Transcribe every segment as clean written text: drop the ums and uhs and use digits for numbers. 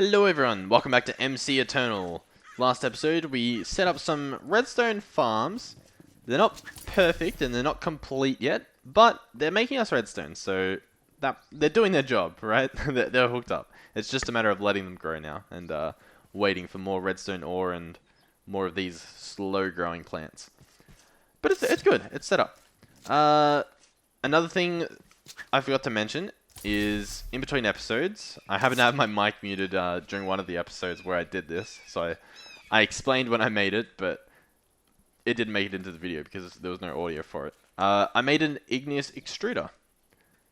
Hello everyone, welcome back to MC Eternal. Last episode we set up some redstone farms. They're not perfect and they're not complete yet, but they're making us redstone, so they're doing their job, right? they're hooked up. It's just a matter of letting them grow now and waiting for more redstone ore and more of these slow growing plants. But it's good, it's set up. Another thing I forgot to mention is in between episodes, I happen to have my mic muted during one of the episodes where I did this, so I explained when I made it, but it didn't make it into the video because there was no audio for it. I made an igneous extruder.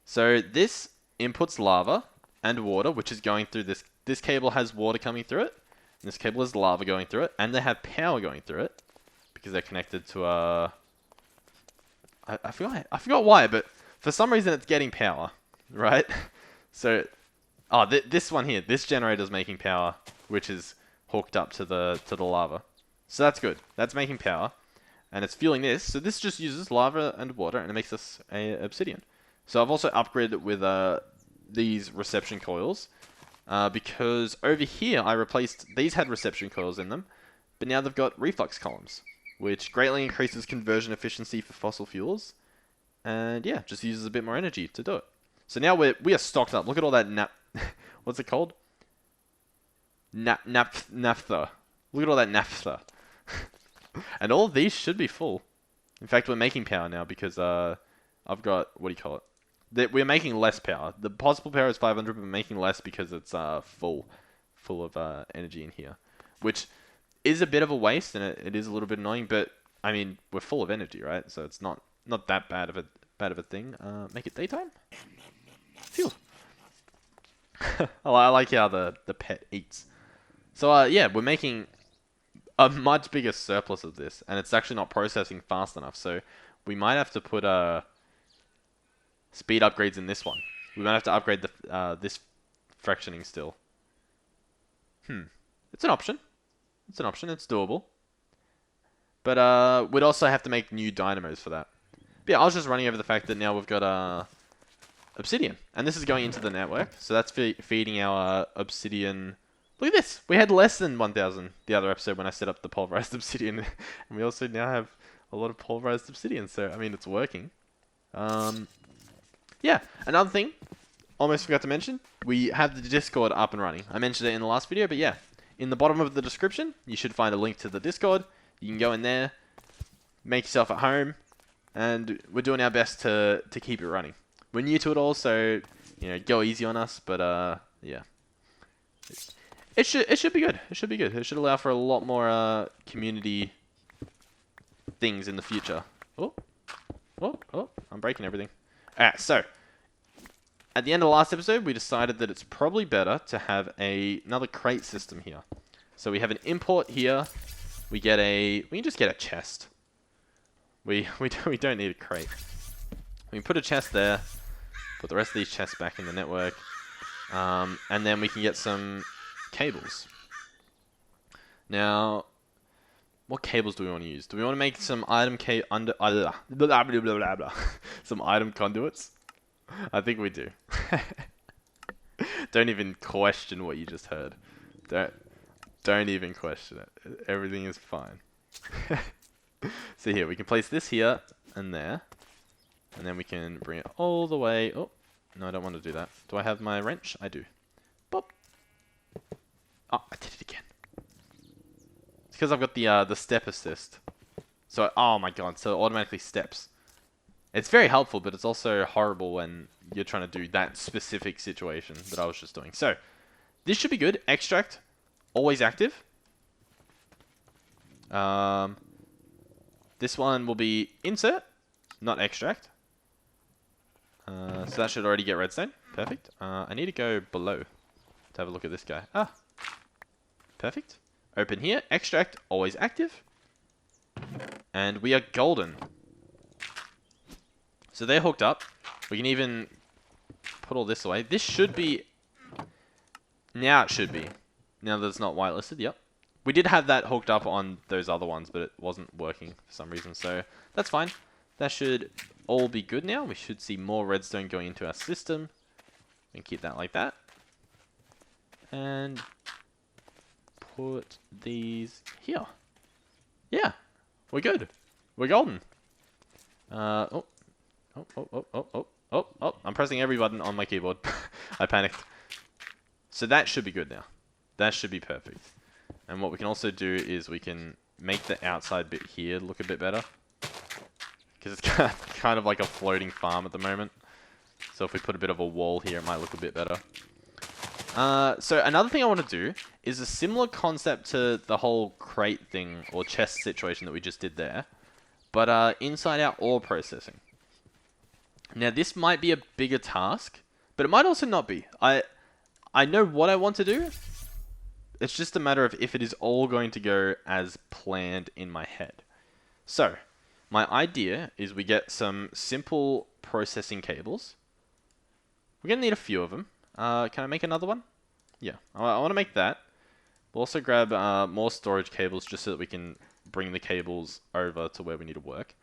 So this inputs lava and water, which is going through this. This cable has water coming through it, and this cable has lava going through it, and they have power going through it because they're connected to a. I forgot why, but for some reason it's getting power. Right? So, this one here, this generator is making power, which is hooked up to the lava. So that's good. That's making power, and it's fueling this. So this just uses lava and water, and it makes us a obsidian. So I've also upgraded it with these reception coils, because over here I replaced these had reception coils in them, but now they've got reflux columns, which greatly increases conversion efficiency for fossil fuels, and yeah, just uses a bit more energy to do it. So now we are stocked up. Look at all that what's it called? Naphtha. Look at all that naphtha. And all of these should be full. In fact, we're making power now because I've got, what do you call it? We're making less power. The possible power is 500, but we're making less because it's full of energy in here, which is a bit of a waste and it is a little bit annoying. But I mean, we're full of energy, right? So it's not that bad of a thing. Make it daytime. Phew. I like how the pet eats. So yeah, we're making a much bigger surplus of this, and it's actually not processing fast enough. So we might have to put speed upgrades in this one. We might have to upgrade this fractioning still. It's an option. It's an option. It's doable. But we'd also have to make new dynamos for that. But yeah, I was just running over the fact that now we've got obsidian, and this is going into the network, so that's feeding our obsidian. Look at this, we had less than 1,000 the other episode when I set up the pulverized obsidian, and we also now have a lot of pulverized obsidian, so I mean it's working. Yeah, another thing, almost forgot to mention, we have the Discord up and running. I mentioned it in the last video, but yeah, in the bottom of the description you should find a link to the Discord. You can go in there, make yourself at home, and we're doing our best to keep it running. We're new to it all, so you know, go easy on us. But yeah, it should be good. It should be good. It should allow for a lot more community things in the future. Oh, I'm breaking everything. Alright, so at the end of the last episode, we decided that it's probably better to have another crate system here. So we have an import here. We can just get a chest. We don't need a crate. We can put a chest there, put the rest of these chests back in the network, and then we can get some cables. Now, what cables do we want to use? Do we want to make some item some item conduits? I think we do. Don't even question what you just heard. Don't even question it. Everything is fine. So here, we can place this here and there. And then we can bring it all the way. Oh, no, I don't want to do that. Do I have my wrench? I do. Boop. Oh, I did it again. It's because I've got the step assist. So, oh my god, so it automatically steps. It's very helpful, but it's also horrible when you're trying to do that specific situation that I was just doing. So, this should be good. Extract, always active. This one will be insert, not extract. So that should already get redstone. Perfect. I need to go below to have a look at this guy. Ah. Perfect. Open here. Extract. Always active. And we are golden. So they're hooked up. We can even put all this away. This should be... Now it should be. Now that it's not whitelisted. Yep. We did have that hooked up on those other ones, but it wasn't working for some reason. So that's fine. That should all be good now. We should see more redstone going into our system. We can keep that like that. And put these here. Yeah, we're good. We're golden. Oh, I'm pressing every button on my keyboard. I panicked. So that should be good now. That should be perfect. And what we can also do is we can make the outside bit here look a bit better. Because it's kind of like a floating farm at the moment. So if we put a bit of a wall here, it might look a bit better. So another thing I want to do is a similar concept to the whole crate thing or chest situation that we just did there. But inside our ore processing. Now this might be a bigger task, but it might also not be. I know what I want to do. It's just a matter of if it is all going to go as planned in my head. So, my idea is we get some simple processing cables. We're going to need a few of them. Can I make another one? Yeah, I want to make that. We'll also grab more storage cables just so that we can bring the cables over to where we need to work.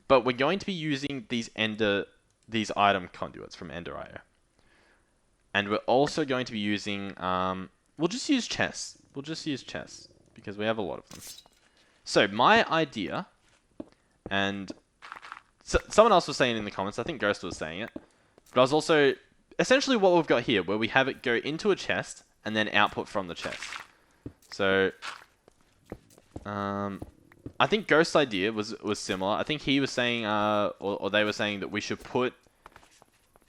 But we're going to be using these item conduits from Ender.io. And we're also going to be using... we'll just use chests. We'll just use chests because we have a lot of them. So my idea, and someone else was saying in the comments, I think Ghost was saying it, but I was also, essentially what we've got here, where we have it go into a chest and then output from the chest. So, I think Ghost's idea was similar. I think he was saying, or they were saying that we should put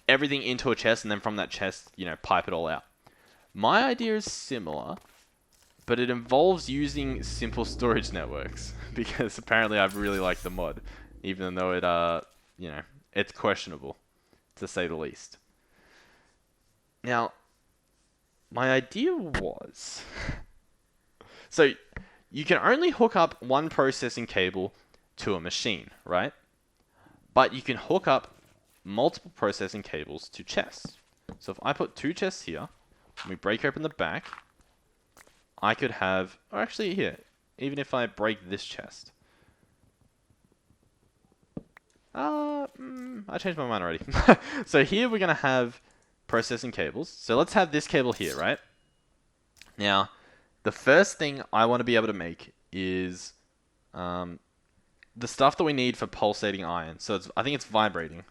everything into a chest and then from that chest, you know, pipe it all out. My idea is similar, but it involves using simple storage networks because apparently I really like the mod, even though it, you know, it's questionable, to say the least. Now, my idea was, so you can only hook up one processing cable to a machine, right? But you can hook up multiple processing cables to chests. So if I put 2 chests here, and we break open the back, I could have, or actually here, even if I break this chest. I changed my mind already. So here we're going to have processing cables. So let's have this cable here, right? Now, the first thing I want to be able to make is the stuff that we need for pulsating iron. So I think it's vibrating.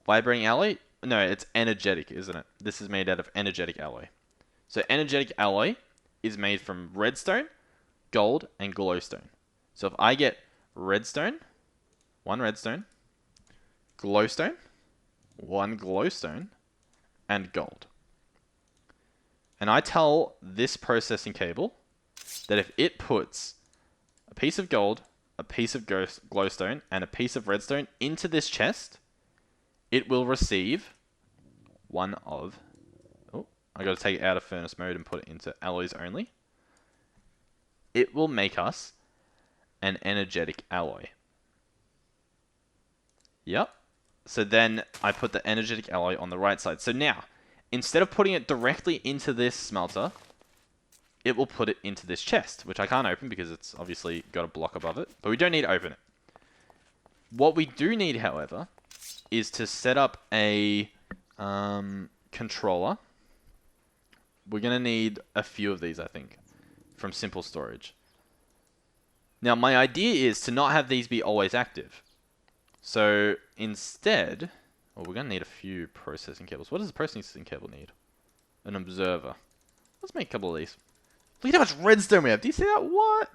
Vibrating alloy? No, it's energetic, isn't it? This is made out of energetic alloy. So energetic alloy is made from redstone, gold, and glowstone. So if I get redstone, 1 redstone, glowstone, 1 glowstone, and gold. And I tell this processing cable that if it puts a piece of gold, a piece of glowstone, and a piece of redstone into this chest, it will receive one of... Oh, I got to take it out of furnace mode and put it into alloys only. It will make us an energetic alloy. Yep. So then I put the energetic alloy on the right side. So now, instead of putting it directly into this smelter, it will put it into this chest, which I can't open because it's obviously got a block above it. But we don't need to open it. What we do need, however, is to set up a controller. We're going to need a few of these, I think, from simple storage. Now, my idea is to not have these be always active. So instead, well, we're going to need a few processing cables. What does a processing cable need? An observer. Let's make a couple of these. Look at how much redstone we have. Do you see that? What?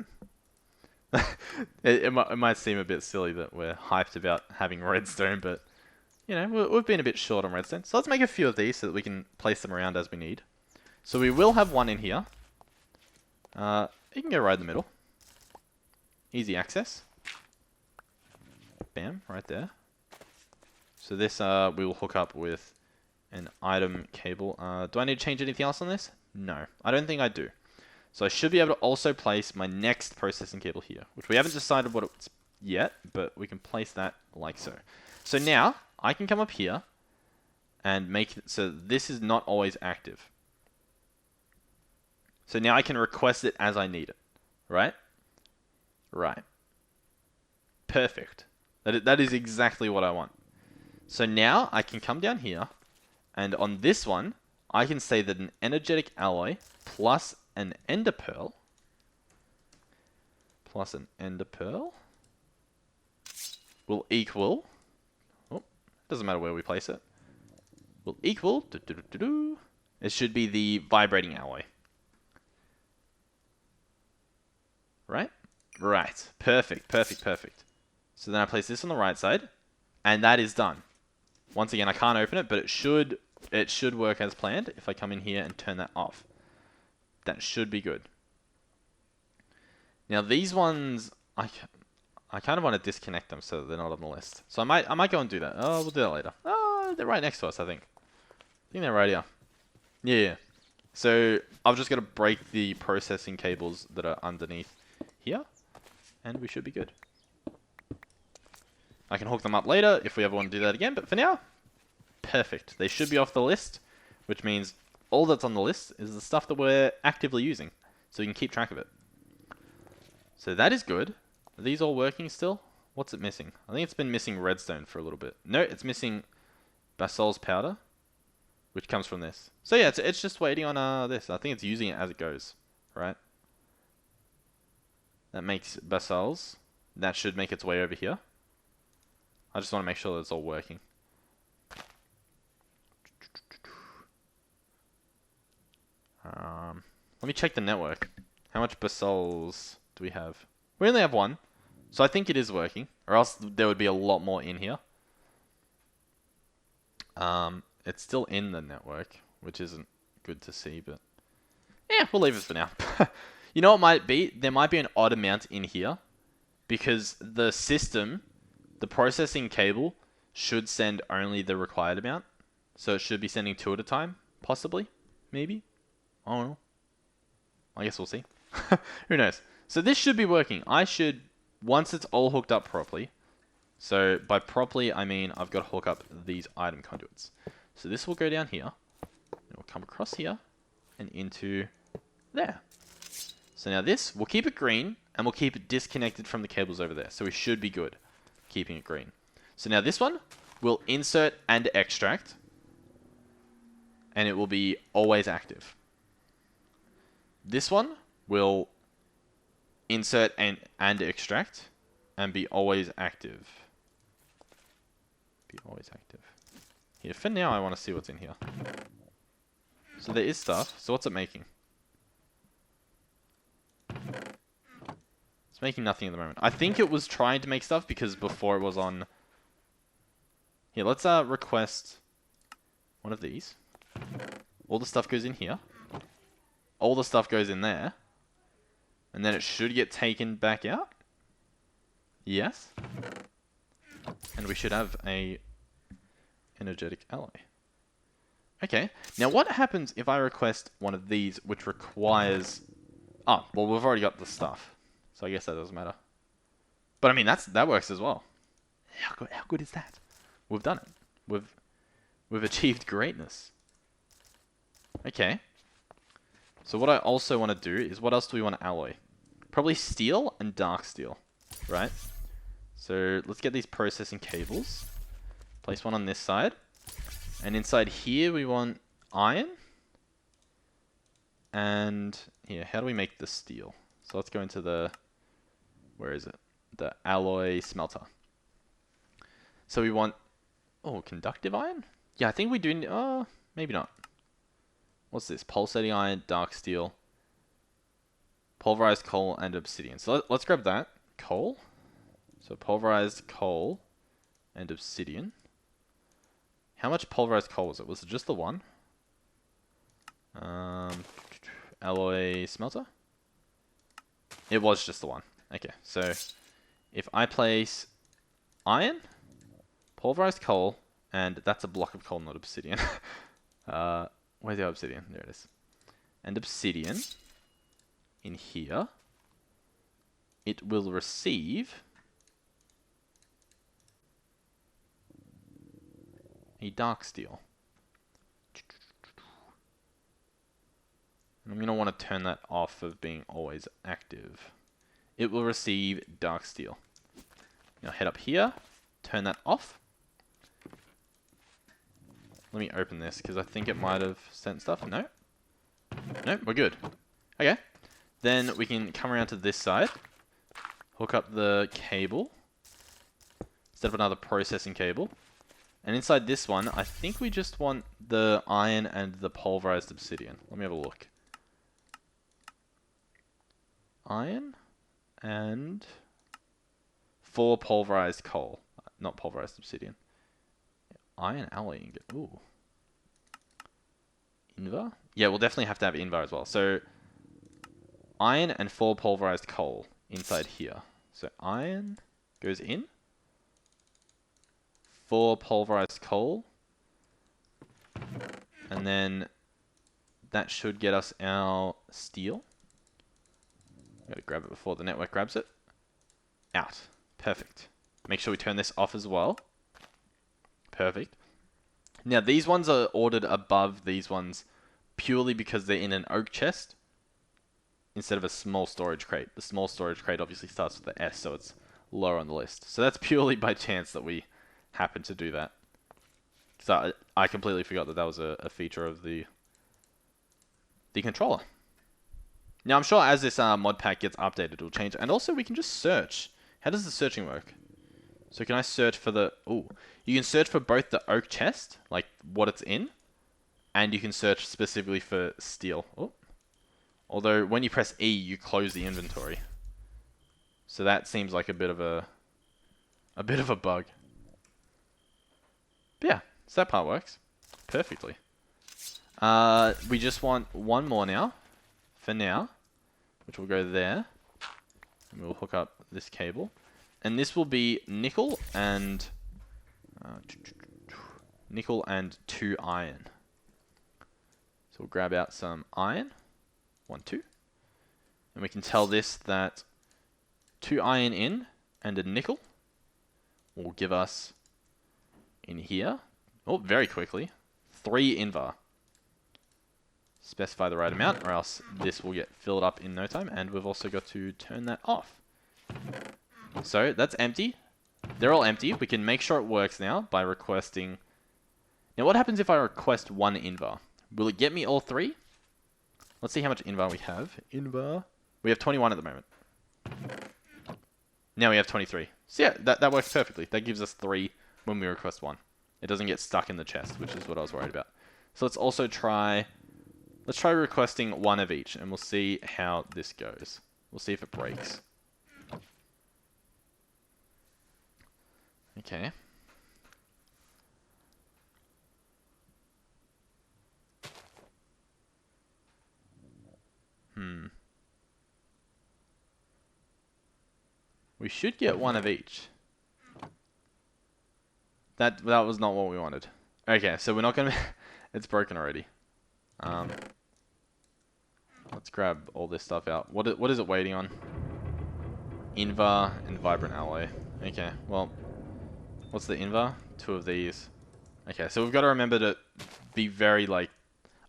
it might seem a bit silly that we're hyped about having redstone, but you know, we've been a bit short on redstone. So let's make a few of these so that we can place them around as we need. So we will have one in here. You can go right in the middle. Easy access. Bam, right there. So this we will hook up with an item cable. Do I need to change anything else on this? No, I don't think I do. So I should be able to also place my next processing cable here, which we haven't decided what it's yet, but we can place that like so. So now I can come up here and make it so this is not always active. So now I can request it as I need it, right? Right. Perfect. That is exactly what I want. So now I can come down here, and on this one, I can say that an energetic alloy plus an ender pearl will equal, oh, doesn't matter where we place it, will equal, it should be the vibrating alloy. Right? Right. Perfect, perfect, perfect. So then I place this on the right side, and that is done. Once again, I can't open it, but it should work as planned if I come in here and turn that off. That should be good. Now these ones, I kind of want to disconnect them so that they're not on the list. So I might go and do that. Oh, we'll do that later. Oh, they're right next to us, I think. I think they're right here. Yeah. So I've just got to break the processing cables that are underneath here, and we should be good. I can hook them up later if we ever want to do that again, but for now, perfect. They should be off the list, which means all that's on the list is the stuff that we're actively using, so we can keep track of it. So that is good. Are these all working still? What's it missing? I think it's been missing redstone for a little bit. No, it's missing basalt's powder, which comes from this. So yeah, it's just waiting on this. I think it's using it as it goes, right? That makes basalts. That should make its way over here. I just want to make sure that it's all working. Let me check the network. How much basalts do we have? We only have one, so I think it is working, or else there would be a lot more in here. It's still in the network, which isn't good to see, but yeah, we'll leave it for now. You know what might be? There might be an odd amount in here, because the system, the processing cable, should send only the required amount. So it should be sending 2 at a time, possibly, maybe. I don't know. I guess we'll see. Who knows? So this should be working. I should, once it's all hooked up properly, so by properly I mean I've got to hook up these item conduits. So this will go down here, it will come across here, and into there. So now this, we'll keep it green, and we'll keep it disconnected from the cables over there. So we should be good keeping it green. So now this one, we'll insert and extract, and it will be always active. This one will insert and extract, and be always active. Be always active. Here, for now I want to see what's in here. So there is stuff. So what's it making? It's making nothing at the moment. I think it was trying to make stuff because before it was on... Here, let's request one of these. All the stuff goes in here. All the stuff goes in there. And then it should get taken back out. Yes. And we should have a energetic alloy. Okay. Now what happens if I request one of these which requires... Oh, well we've already got the stuff. So I guess that doesn't matter. But I mean, that works as well. How good is that? We've done it. We've achieved greatness. Okay. So what I also want to do is, what else do we want to alloy? Probably steel and dark steel, right? So let's get these processing cables. Place one on this side. And inside here we want iron. And here, how do we make the steel? So let's go into the, where is it? The alloy smelter. So we want, oh, conductive iron? Yeah, I think we do, oh, maybe not. What's this? Pulsating iron, dark steel, pulverized coal, and obsidian. So let's grab that. Coal. So pulverized coal and obsidian. How much pulverized coal was it? Was it just the one? Alloy smelter? It was just the one. Okay, so if I place iron, pulverized coal, and that's a block of coal, not obsidian. Where's the obsidian? There it is. And obsidian in here, it will receive a dark steel. And I'm going to want to turn that off of being always active. It will receive dark steel. Now head up here, turn that off. let me open this because I think it might have sent stuff. No? No, we're good. Okay. Then we can come around to this side. Hook up the cable. Set up another processing cable. And inside this one, I think we just want the iron and the pulverized obsidian. Let me have a look. Iron and 4 pulverized coal. Not pulverized obsidian. Iron alloy ingot. Ooh. Invar? Yeah, we'll definitely have to have Invar as well. So, iron and 4 pulverized coal inside here. So, iron goes in. 4 pulverized coal. And then that should get us our steel. Gotta grab it before the network grabs it. Out. Perfect. Make sure we turn this off as well. Perfect. Now, these ones are ordered above these ones purely because they're in an oak chest instead of a small storage crate. The small storage crate obviously starts with the S, so it's lower on the list. So that's purely by chance that we happen to do that. So I completely forgot that that was a feature of the controller. Now, I'm sure as this mod pack gets updated, it'll change. And also, we can just search. How does the searching work? So can I search for the... Ooh. You can search for both the oak chest, like what it's in, and you can search specifically for steel. Oh. Although, when you press E, you close the inventory. So that seems like a bit of a bug. But yeah, so that part works perfectly. We just want one more now, for now, which will go there. And we'll hook up this cable. And this will be nickel and 2 iron. So we'll grab out some iron. 1, 2. And we can tell this that 2 iron in and a nickel will give us in here, oh, very quickly, 3 Invar. Specify the right amount or else this will get filled up in no time, and we've also got to turn that off. So that's empty. They're all empty. We can make sure it works now by requesting... Now what happens if I request 1 Invar? Will it get me all 3? Let's see how much Invar we have. Invar. We have 21 at the moment. Now we have 23. So yeah, that works perfectly. That gives us 3 when we request 1. It doesn't get stuck in the chest, which is what I was worried about. So let's also try... Let's try requesting 1 of each, and we'll see how this goes. We'll see if it breaks. Okay. We should get 1 of each. That was not what we wanted. Okay, so we're not gonna... It's broken already. Let's grab all this stuff out. What is it waiting on? Invar and vibrant alloy. Okay, well, what's the Invar? 2 of these. Okay, so we've got to remember to be very, like,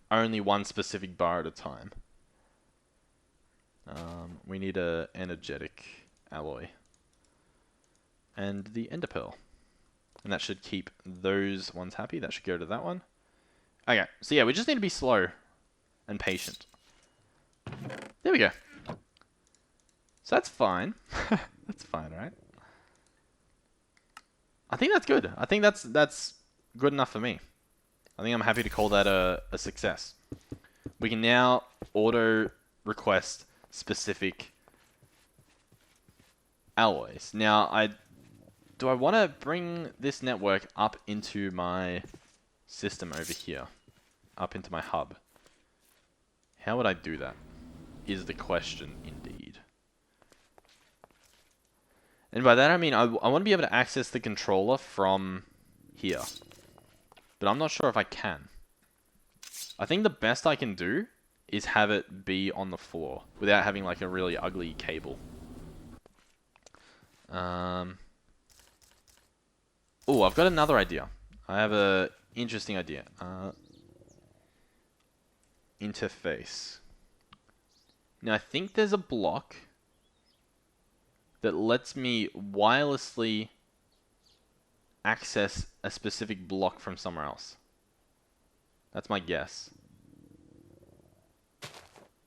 only one specific bar at a time. We need a energetic alloy. And the ender pearl. And that should keep those ones happy. That should go to that one. Okay, so yeah, we just need to be slow and patient. There we go. So that's fine. That's fine, right? I think that's good. I think that's good enough for me. I think I'm happy to call that a success. We can now auto request specific alloys. Now, do I want to bring this network up into my system over here? Up into my hub? How would I do that? Is the question indeed. And by that I mean I want to be able to access the controller from here. But I'm not sure if I can. I think the best I can do is have it be on the floor without having like a really ugly cable. Oh, I've got another idea. I have a interesting idea. Interface. Now I think there's a block that lets me wirelessly access a specific block from somewhere else. That's my guess.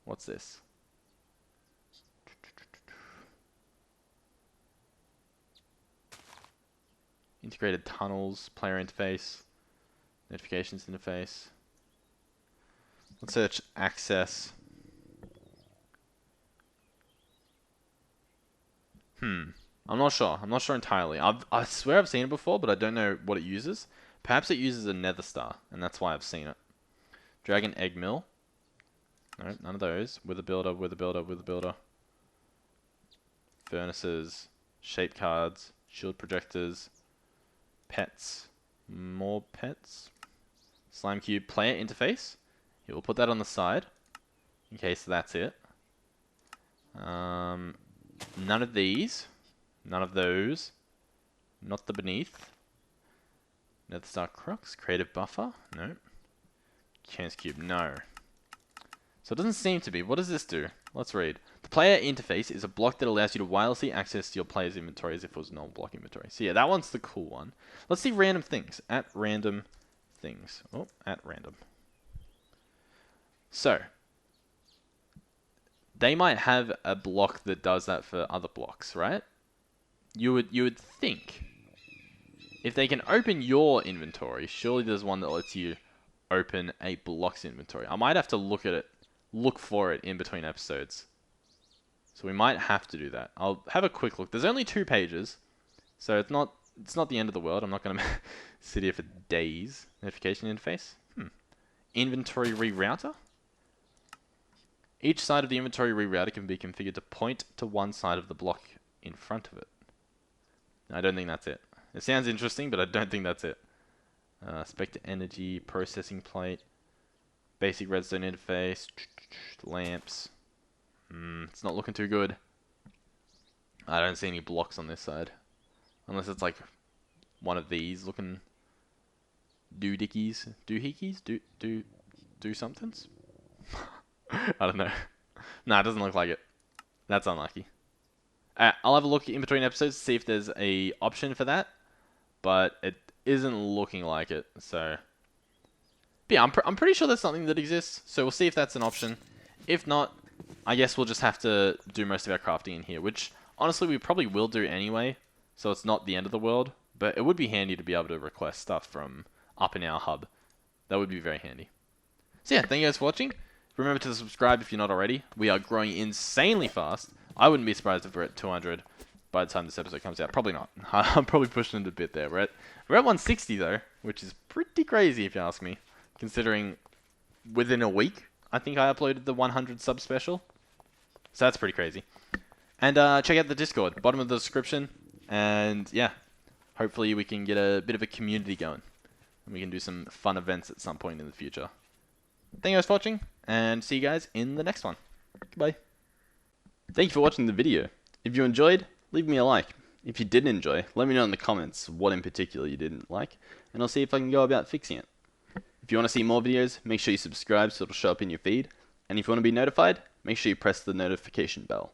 What's this? Integrated tunnels, player interface, notifications interface. Let's search access. I'm not sure. I'm not sure entirely. I swear I've seen it before, but I don't know what it uses. Perhaps it uses a nether star, and that's why I've seen it. Dragon egg mill. No, none of those. Wither builder, wither builder, wither builder. Furnaces, shape cards, shield projectors, pets, more pets. Slime cube player interface. Yeah, we'll put that on the side in case that's it. None of these. None of those. Not the beneath. Nether Star Crux. Creative buffer. No. Chance cube. No. So it doesn't seem to be. What does this do? Let's read. The player interface is a block that allows you to wirelessly access your player's inventory as if it was a normal block inventory. So yeah, that one's the cool one. Let's see random things. At random things. Oh, at random. So they might have a block that does that for other blocks, right? You would think if they can open your inventory, surely there's one that lets you open a block's inventory. I might have to look for it in between episodes. So we might have to do that. I'll have a quick look. There's only 2 pages, so it's not the end of the world. I'm not going to sit here for days. Notification interface. Inventory rerouter. Each side of the inventory rerouter can be configured to point to one side of the block in front of it. I don't think that's it. It sounds interesting, but I don't think that's it. Spectre energy, processing plate, basic redstone interface, lamps. It's not looking too good. I don't see any blocks on this side. Unless it's like one of these looking doohickeys. Do somethings? I don't know. Nah, it doesn't look like it. That's unlucky. I'll have a look in between episodes to see if there's a option for that, but it isn't looking like it. So, but yeah, I'm pretty sure there's something that exists. So we'll see if that's an option. If not, I guess we'll just have to do most of our crafting in here, which honestly we probably will do anyway. So it's not the end of the world, but it would be handy to be able to request stuff from up in our hub. That would be very handy. So yeah, thank you guys for watching. Remember to subscribe if you're not already. We are growing insanely fast. I wouldn't be surprised if we're at 200 by the time this episode comes out. Probably not. I'm probably pushing it a bit there. We're at 160 though, which is pretty crazy if you ask me. Considering within a week, I think I uploaded the 100 sub special. So that's pretty crazy. And check out the Discord, bottom of the description. And yeah, hopefully we can get a bit of a community going. And we can do some fun events at some point in the future. Thank you guys for watching, and see you guys in the next one. Goodbye. Thank you for watching the video. If you enjoyed, leave me a like. If you didn't enjoy, let me know in the comments what in particular you didn't like, and I'll see if I can go about fixing it. If you want to see more videos, make sure you subscribe so it'll show up in your feed, and if you want to be notified, make sure you press the notification bell.